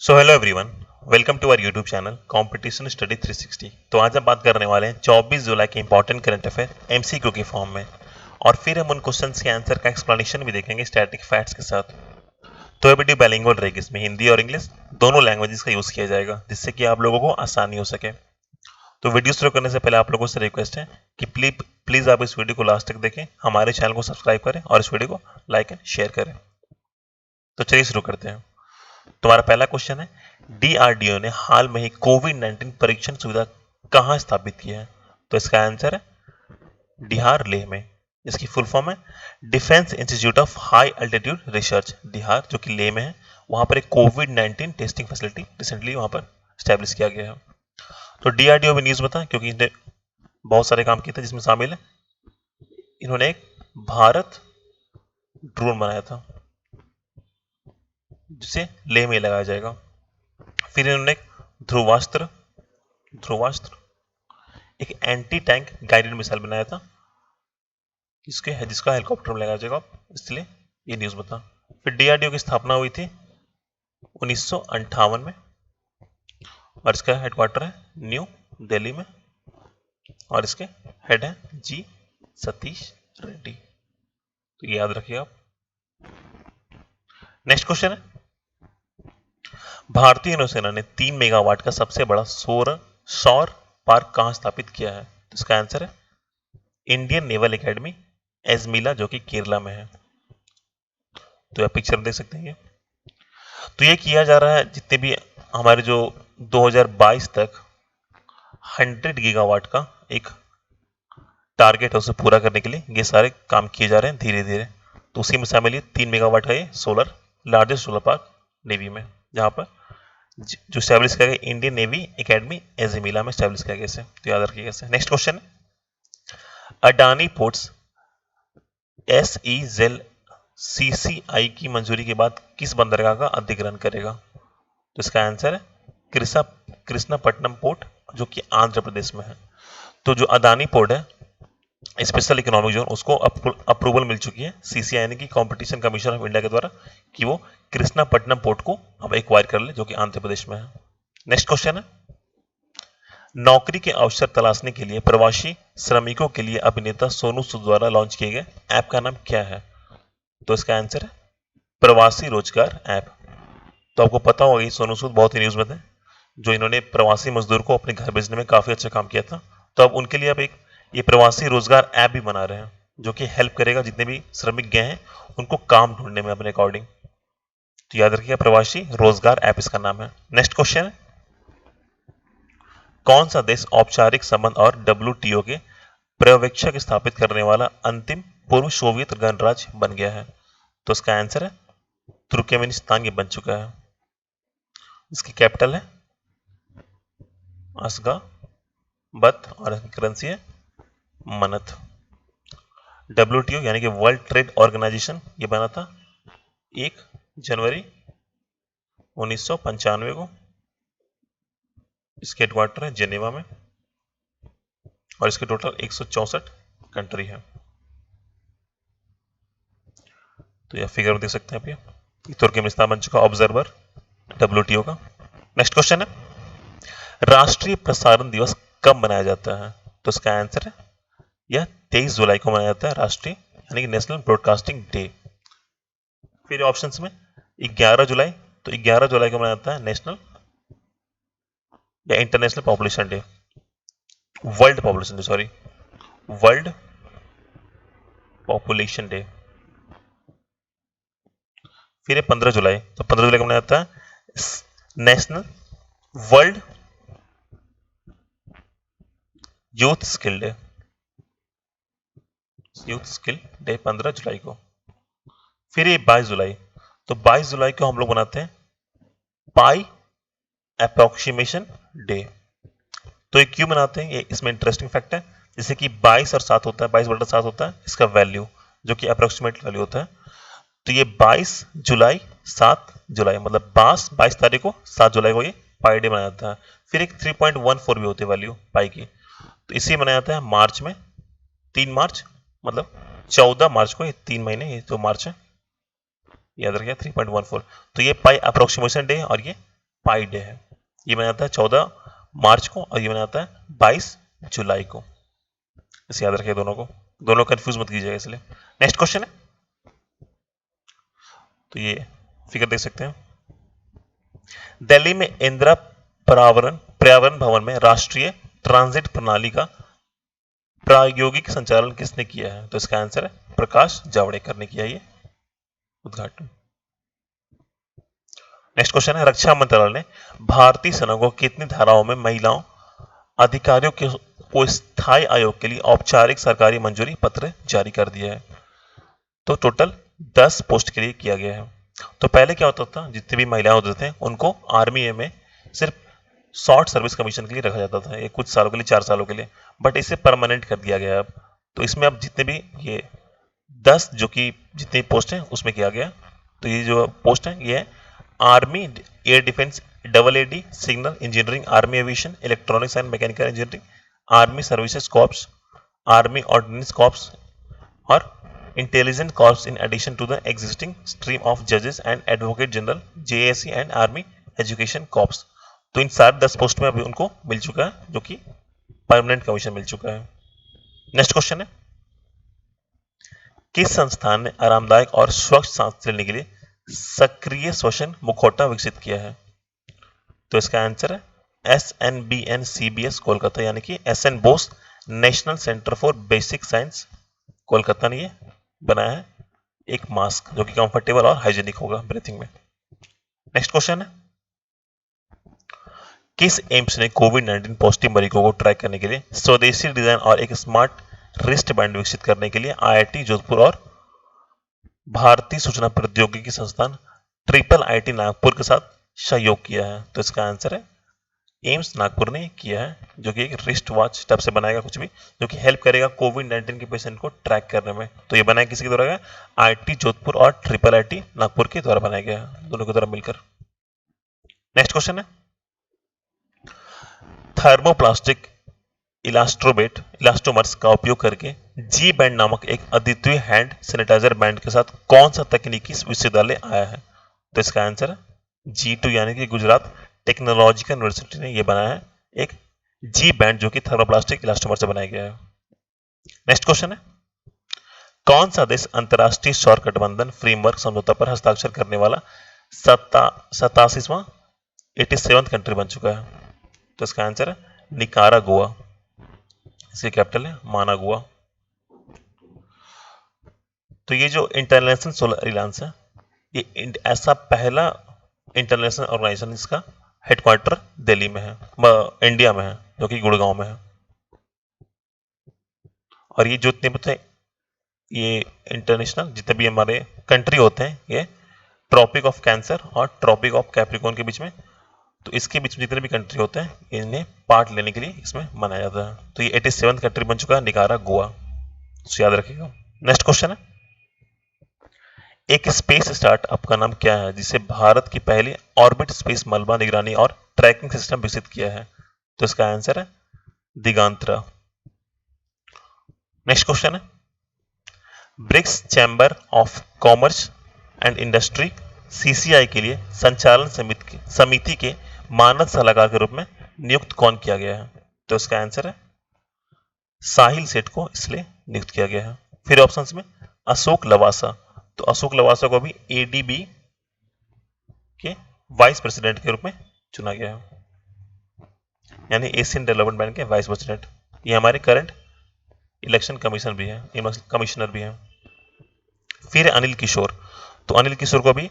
So hello everyone, welcome to our YouTube channel competition study 360। तो आज हम बात करने वाले हैं 24 जुलाई के इंपॉर्टेंट करंट अफेयर एमसीक्यू के फॉर्म में, और फिर हम उन क्वेश्चंस के आंसर का एक्सप्लेनेशन भी देखेंगे स्टैटिक फैक्ट्स के साथ। तो ये वीडियो बाइलिंगुअल रहेगी, इसमें हिंदी और इंग्लिश दोनों लैंग्वेजेस का यूज़ किया जाएगा, जिससे कि आप लोगों को आसानी हो सके। तो वीडियो शुरू करने से पहले आप लोगों से रिक्वेस्ट है कि प्लीज़ आप इस वीडियो को लास्ट तक देखें, हमारे चैनल को सब्सक्राइब करें और इस वीडियो को लाइक एंड शेयर करें। तो चलिए शुरू करते हैं। तुम्हारा पहला क्वेश्चन है, डीआरडीओ ने हाल में ही कोविड-19 परीक्षण सुविधा कहां स्थापित की है? तो इसका आंसर है डिहार, लेह में। इसकी फुल फॉर्म है defence institute of high altitude research, DIHAR, जो कि लेह में है। वहां पर एक कोविड-19 टेस्टिंग फैसिलिटी रिसेंटली वहां पर स्टैब्लिश किया गया है। तो डीआरडीओ में न्यूज बता, क्योंकि इन्होंने बहुत सारे काम किए थे, जिसमें शामिल है इन्होंने एक भारत ड्रोन बनाया था जिसे लेह में लगाया जाएगा। फिर इन्होंने एक ध्रुवास्त्र ध्रुवास्त्र एक एंटी टैंक गाइडेड मिसाइल बनाया था जिसका हेलीकॉप्टर में लगाया जाएगा, इसलिए ये न्यूज बता। फिर डीआरडीओ की स्थापना हुई थी 1958 में, और इसका हेडक्वार्टर है न्यू दिल्ली में, और इसके हेड है जी सतीश रेड्डी। तो ये याद रखिए आप। नेक्स्ट क्वेश्चन है, भारतीय नौसेना ने 3 मेगावाट का सबसे बड़ा सौर पार्क कहां स्थापित किया है? तो इसका आंसर है इंडियन नेवल एकेडमी एजमिला, जो कि केरला में है। तो आप पिक्चर देख सकते हैं ये। तो ये किया जा रहा है, जितने भी हमारे जो 2022 तक 100 गीगावाट का एक टारगेट है उसे पूरा करने के लिए ये सारे काम किए जा रहे हैं धीरे धीरे। तो उसी में शामिल है 3 मेगावाट का ये लार्जेस्ट सोलर पार्क नेवी में, जहां पर जो स्टैब्लिश किया गया इंडियन नेवी एकेडमी एजमिला में स्टैब्लिश किया गया इसे। तो याद रखिएगा इसे। नेक्स्ट क्वेश्चन है, अडानी पोर्ट्स SEZ-CCI की मंजूरी के बाद किस बंदरगाह का अधिग्रहण करेगा? तो इसका आंसर है कृष्णापट्टनम पोर्ट, जो कि आंध्र प्रदेश में है। तो जो अदानी पोर्ट है स्पेशल इकोनॉमिक जोन, उसको अप्रूवल मिल चुकी है सीसीआई यानी कि कंपटीशन कमीशन ऑफ इंडिया के द्वारा कि वो कृष्णापट्टनम पोर्ट को अब एक्वायर कर ले, जो कि आंध्र प्रदेश में है। नेक्स्ट क्वेश्चन है, नौकरी के अवसर तलाशने के लिए प्रवासी श्रमिकों के लिए अभिनेता सोनू सूद द्वारा लॉन्च किए गए ऐप का नाम क्या है? तो इसका आंसर है प्रवासी रोजगार ऐप। तो आपको पता होगा सोनू सूद बहुत ही न्यूज में थे, जो इन्होंने प्रवासी मजदूर को अपने घर भेजने में काफी अच्छा काम किया था। तो अब उनके लिए अब एक ये प्रवासी रोजगार ऐप भी बना रहे हैं, जो कि हेल्प करेगा जितने भी श्रमिक गए हैं उनको काम ढूंढने में अपने अकॉर्डिंग। तो याद रखिएगा प्रवासी रोजगार ऐप इसका नाम है। नेक्स्ट क्वेश्चन है, कौन सा देश औपचारिक संबंध और WTO के पर्यवेक्षक स्थापित करने वाला अंतिम पूर्व सोवियत गणराज्य बन गया है? तो इसका आंसर है तुर्कमेनिस्तान, ये बन चुका है। इसकी कैपिटल है अशगाबत और इसकी करेंसी है मनत। WTO यानी कि वर्ल्ड ट्रेड ऑर्गेनाइजेशन ये बना था 1 जनवरी 1995 को। इसके हेडक्वार्टर है जेनेवा में, और इसके टोटल 164 कंट्री है। तो यह फिगर में देख सकते हैं आप, ये तुर्कमेनिस्तान बन चुका ऑब्जर्वर WTO का। नेक्स्ट क्वेश्चन है, राष्ट्रीय प्रसारण दिवस कब मनाया जाता है? तो इसका आंसर है यह 23 जुलाई को मनाया जाता है, राष्ट्रीय यानी कि नेशनल ब्रॉडकास्टिंग डे। फिर ऑप्शंस में 11 जुलाई, तो 11 जुलाई को मनाया जाता है नेशनल या international population day, world population day, sorry, world population day. फिर 15 जुलाई, तो 15 जुलाई को मनाया जाता है national world youth skill day, youth skill day 15 जुलाई को। फिर ये 22 जुलाई, तो 22 जुलाई को हम लोग बनाते हैं पाई अप्रोक्सीमेशन डे। तो ये क्यों बनाते हैं, ये इसमें इंटरेस्टिंग फैक्ट है। जैसे कि 22 और 7 होता है, 22/7 होता है इसका वैल्यू, जो कि अप्रोक्सीमेट वैल्यू होता है। तो ये 22 जुलाई 7 जुलाई मतलब 22 तारीख को 7 जुलाई को ये पाई डे मनाया जाता है। फिर एक 3.14 भी होती है वैल्यू पाई की, तो इसे मनाया जाता है मार्च में 3 मार्च, मतलब 14 मार्च को, ये 3 महीने, ये तो मार्च है, याद रखिए 3.14। तो ये पाई अप्रोक्सीमेशन डे और ये पाई डे है। ये मनाया जाता है 14 मार्च को और ये मनाया जाता है 22 जुलाई को। इसे याद रखिए दोनों को, दोनों कंफ्यूज मत कीजिएगा इसलिए। नेक्स्ट क्वेश्चन है, तो ये फिगर देख सकते हैं। दिल्ली में इंदिरा पर्यावरण भवन में राष्ट्रीय ट्रांजिट प्रणाली का प्रायोगिक संचालन किसने किया है? तो इसका आंसर है प्रकाश जावड़ेकर ने किया ये उद्घाटन। नेक्स्ट क्वेश्चन है, रक्षा मंत्रालय ने भारतीय सेना को कितनी धाराओं में महिलाओं अधिकारियों को स्थायी आयोग के लिए औपचारिक सरकारी मंजूरी पत्र जारी कर दिया है? तो टोटल 10 पोस्ट के लिए किया गया है। तो पहले क्या होता था, जितने भी महिलाएं होते थे उनको आर्मी में सिर्फ शॉर्ट सर्विस कमीशन के लिए रखा जाता था, ये कुछ सालों के लिए, 4 सालों के लिए, बट इसे परमानेंट कर दिया गया है अब। तो इसमें अब जितने भी ये 10 जो कि जितनी पोस्ट हैं उसमें किया गया। तो ये जो पोस्ट है ये है army air defence AAD signal engineering, army aviation, electronics and mechanical engineering, army services corps, army ordnance corps और intelligence corps in addition to the existing stream of जजेस and advocate general JAC and army education corps. तो इन सारे 10 post में अभी उनको मिल चुका है जो कि परमानेंट कमीशन मिल चुका है। नेक्स्ट क्वेश्चन है, किस संस्थान ने आरामदायक और स्वच्छ सांस लेने के लिए सक्रिय श्वसन मुखौटा विकसित किया है? तो इसका आंसर है SNBNCBS कोलकाता, यानी कि SN Bose national centre for basic science Kolkata ने ये बनाया है एक मास्क जो कि कंफर्टेबल और हाइजीनिक होगा ब्रीथिंग में। नेक्स्ट क्वेश्चन है, किस एम्स ने कोविड-19 पॉजिटिव मरीजों को ट्रैक करने के लिए स्वदेशी डिजाइन और एक स्मार्ट रिस्ट बैंड विकसित करने के लिए IIT जोधपुर और भारतीय सूचना प्रौद्योगिकी संस्थान IIIT नागपुर के साथ सहयोग किया है? तो इसका आंसर है एम्स नागपुर ने किया है, जो कि एक रिस्ट वॉच टाइप से बनाएगा कुछ भी, जो कि हेल्प करेगा कोविड-19 के पेशेंट को ट्रैक करने में। तो ये बनाया किसी के द्वारा गया? IIT जोधपुर और IIIT नागपुर के द्वारा बनाया गया है, दोनों के द्वारा मिलकर। नेक्स्ट क्वेश्चन है, थर्मोप्लास्टिक इलास्टोमर्स का उपयोग करके जी बैंड नामक एक अद्वितीय हैंड सैनिटाइजर बैंड के साथ कौन सा तकनीकी विश्वविद्यालय आया है? तो इसका आंसर है G2, यानी कि गुजरात टेक्नोलॉजिकल यूनिवर्सिटी ने यह बनाया है एक जी बैंड जो कि थर्मोप्लास्टिक इलास्टोमर से बनाया गया है। नेक्स्ट क्वेश्चन है, कौन सा देश अंतरराष्ट्रीय सौर गठबंधन फ्रेमवर्क समझौता पर हस्ताक्षर करने वाला 87वां 87th कंट्री बन चुका है? तो इसका आंसर है निकारागुआ, इसकी कैपिटल है मानागुआ। तो ये जो इंटरनेशनल सोलर अलायंस है, ये ऐसा पहला इंटरनेशनल ऑर्गेनाइजेशन इसका हेडक्वार्टर दिल्ली में है, इंडिया में है, जो कि गुड़गांव में है। और ये जो इतने बते ये इंटरनेशनल जितने भी हमारे कंट्री होते हैं, ये ट्रॉपिक ऑफ कैंसर और ट्रॉपिक ऑफ कैप्रिकॉर्न के बीच में, तो इसके बीच में जितने भी कंट्री होते हैं इन्हें पार्ट लेने के लिए इसमें मनाया जाता है। तो ये 87th कंट्री बन चुका है निकारागुआ, तो याद रखिएगा। नेक्स्ट क्वेश्चन है, एक स्पेस स्टार्टअप का नाम क्या है जिसे भारत की पहली ऑर्बिट स्पेस मलबा निगरानी और ट्रैकिंग सिस्टम विकसित किया है? तो इसका आंसर है दिगांतरा। नेक्स्ट क्वेश्चन है, BRICS chamber of commerce and industry CCI के लिए संचालन समिति के मानद सलाहकार के रूप में नियुक्त कौन किया गया है? तो इसका आंसर है साहिल सेठ को इसलिए नियुक्त किया गया है। फिर ऑप्शंस में अशोक लवासा, तो अशोक लवासा को भी ADB के वाइस प्रेसिडेंट के रूप में चुना गया है, यानी एशियन डेवलपमेंट बैंक के वाइस प्रेसिडेंट। ये हमारे करंट इलेक्शन कमीशन भी है, कमिश्नर भी है। फिर अनिल किशोर, तो अनिल किशोर को भी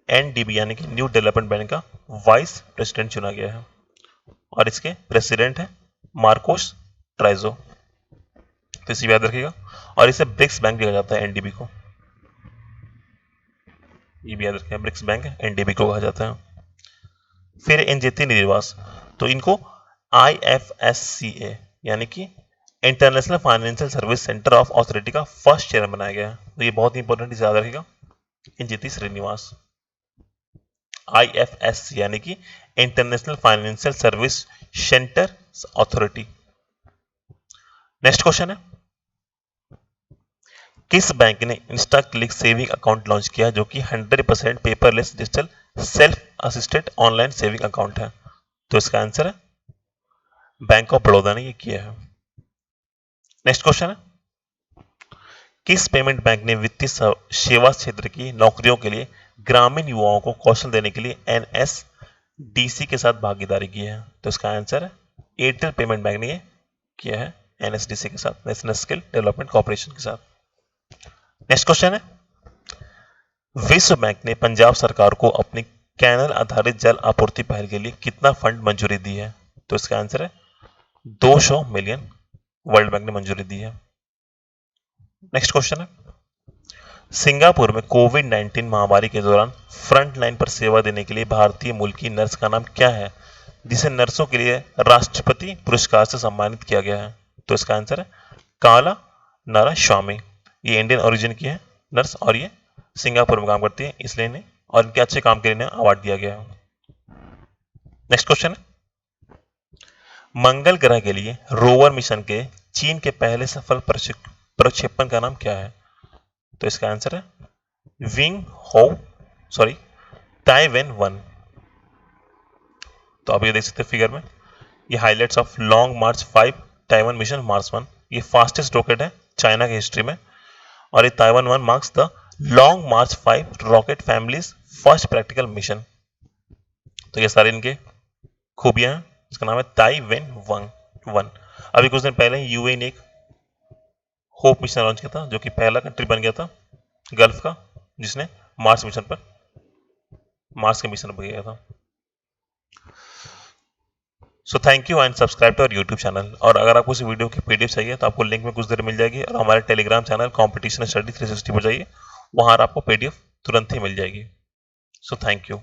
NDB यानी कि न्यू डेवलपमेंट बैंक का वाइस प्रेसिडेंट चुना गया है और इसके प्रेसिडेंट है मार्कोस ट्राइजो, तो इसे याद रखिएगा। और इसे ब्रिक्स बैंक भी कहा जाता है NDB को, ये भी याद रखिएगा, ब्रिक्स बैंक NDB को कहा जाता है। फिर NJT निवास, तो इनको IFSCA यानी कि international financial service centre of authority का फर्स्ट चेयरमैन बनाया गया है, तो ये बहुत इंपॉर्टेंट, इसे याद रखिएगा। NJT श्रीनिवास, IFSC यानी कि international financial service centre authority. Next question है, किस बैंक ने Insta click saving account launch किया जो कि 100% paperless digital self assisted online saving account है? तो इसका आंसर है बैंक ऑफ बड़ौदा ने ये किया है। नेक्स्ट क्वेश्चन है, किस पेमेंट बैंक ने वित्तीय सेवा क्षेत्र की नौकरियों के लिए ग्रामीण युवाओं को कौशल देने के लिए एनएसडीसी के साथ भागीदारी की है? तो इसका आंसर है एयरटेल पेमेंट बैंक ने ये किया है एनएसडीसी के साथ, नेशनल स्किल डेवलपमेंट कॉर्पोरेशन के साथ। नेक्स्ट क्वेश्चन है, विश्व बैंक ने पंजाब सरकार को अपनी कैनल आधारित जल आपूर्ति पहल के लिए कितना फंड मंजूरी दी है? तो इसका आंसर है 200 मिलियन वर्ल्ड बैंक ने मंजूरी दी है। नेक्स्ट क्वेश्चन है, सिंगापुर में कोविड-19 महामारी के दौरान फ्रंट लाइन पर सेवा देने के लिए भारतीय मूल की नर्स का नाम क्या है, जिसे नर्सों के लिए राष्ट्रपति पुरस्कार से सम्मानित किया गया है? तो इसका आंसर है काला नारास्वामी। ये इंडियन ओरिजिन की है नर्स और ये सिंगापुर में काम करती है, इसलिए इन्हें और इनके अच्छे काम के लिए इन्हें अवार्ड दिया गया है। नेक्स्ट क्वेश्चन है, मंगल ग्रह के लिए रोवर मिशन के चीन के पहले सफल प्रक्षेपण का नाम क्या है? तो इसका आंसर है ताइवान 1। तो आप ये देख सकते हैं फिगर में, ये highlights of long March 5 Taiwan mission Mars 1। ये फास्टेस्ट रॉकेट है चाइना की हिस्ट्री में, और ये Taiwan 1 marks the long March 5 rocket families first practical mission. तो ये सारे इनके खूबियां हैं। इसका नाम है ताइवान 1। अभी कुछ दिन पहले यूएई ने एक होप मिशन लॉन्च किया था, जो कि पहला कंट्री बन गया था गल्फ का जिसने मार्स के मिशन पर गया था। So thank you and subscribe to our YouTube channel. और अगर आपको इस वीडियो की पीडीएफ चाहिए तो आपको लिंक में कुछ देर मिल जाएगी, और हमारे टेलीग्राम चैनल कॉम्पिटिशन स्टडी 360 पर जाइए, वहां आपको पीडीएफ तुरंत ही मिल जाएगी। सो थैंक यू।